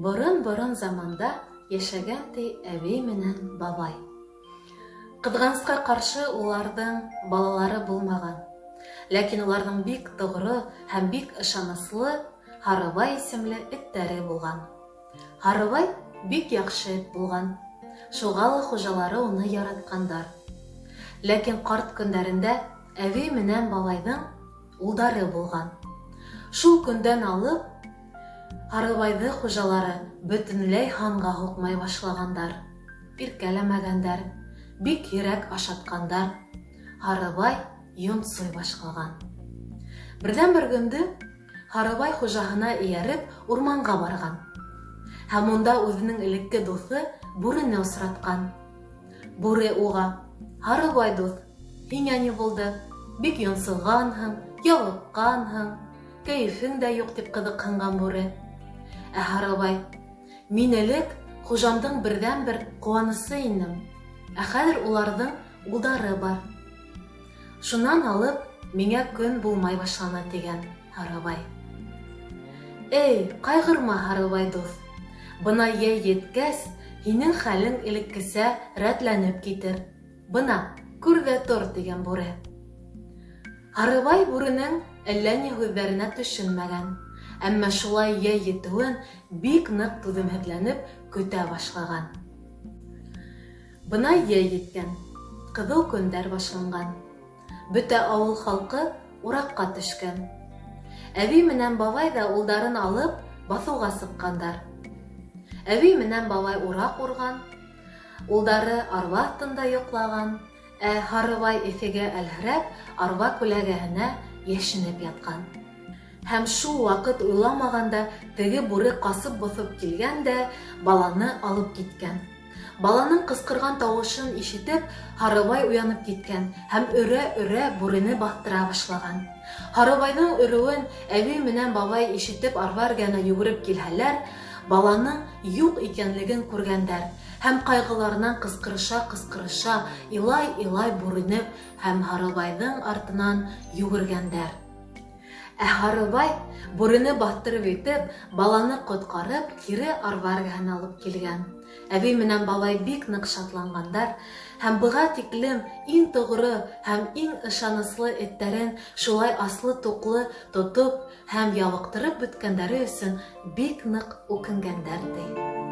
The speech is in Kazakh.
Борын-борын заманда яшәгән ти әби менән бабай. Кызганычка каршы уларның балалары булмаган. Ләкин уларның бик тогры һәм бик ышанычлы Һарыбай исемле эттәре булган. Һарыбай бик яхшы эт булган. Шуңа хуҗалары уны яраткандар. Ләкин карт көндәрендә әби менән бабайның улдары булган. Шул көндән алып Һарыбайды хуҗалары бөтенләй ханга хукмай башлагандар. Иркәләмәгәндәр, бик йөрәк ашаткандар. Һарыбай йонсый башлаган. Бердән-бер көндө Һарыбай хуҗаһына ияреп урманга барган. Һәм монда үзенең элекке дусы бүрене осраткан. Бүре уга: "Һарыбай дус, һиңа ни булды? Бик йонсыганһың, ялыкканһың, кәефең дә юк" дип кызыкканган бүре. Һарыбай: "Мин элек хуҗамдың бердән-бер куанысы инем. Хәзер уларның улдары бар. Шуннан алып миңа көн булмай башлана" дигән Һарыбай. "Эй, кайгырма, Һарыбай дус. Бына яй еткәс, һинең хәлең элеккесә рәтләнеп китер. Бына, күр дә тор" дигән бүре. Һарыбай бүренең әллә ни һүзләренә төшенмәгән, әмма шулай яй етүен бик нык түземһеҙләнеп көтә башлаган. Бына яй еткән, кызыу көндәр башланган. Бөтә авыл халкы уракка төшкән. Әби менән бабай да улдарын алып баҫыуға сыҡҡандар. Әби менән бабай ураҡ урған, улдары арба аҫтында йоҡлаған, Һарыбай эҫегә әлһерәп арба күләгәһенә йәшенеп ятҡан. Һәм шул ваҡыт уйламағанда теге бүре ҡасып боҫоп килгән дә баланы алып киткән. Баланың ҡысҡырған тауышын ишетеп, Һарыбай уянып киткән һәм өрә-өрә бүрене баҫтыра башлаған. Һарыбайҙың өрөүен әби менән бабай ишетеп арба эргәһенә йүгереп килһәләр, баланың юҡ икәнлеген күргәндәр һәм ҡайғыларынан ҡысҡырыша-ҡысҡырыша, илай-илай бүренеп һәм Һарыбайҙың артынан йүгергәндәр. Һарыбай бүрене баҫтырып итеп, баланы ҡотҡарып, кире арба эргәһенә алып килгән. Әби менән бабай бик ныҡ шатланғандар һәм быға тиклем иң тоғро һәм иң ышаныслы эттәрен шулай аслы-туҡлы тотоп һәм ялыҡтырып бөткәндәре өсөн бик ныҡ үкенгәндәр ди.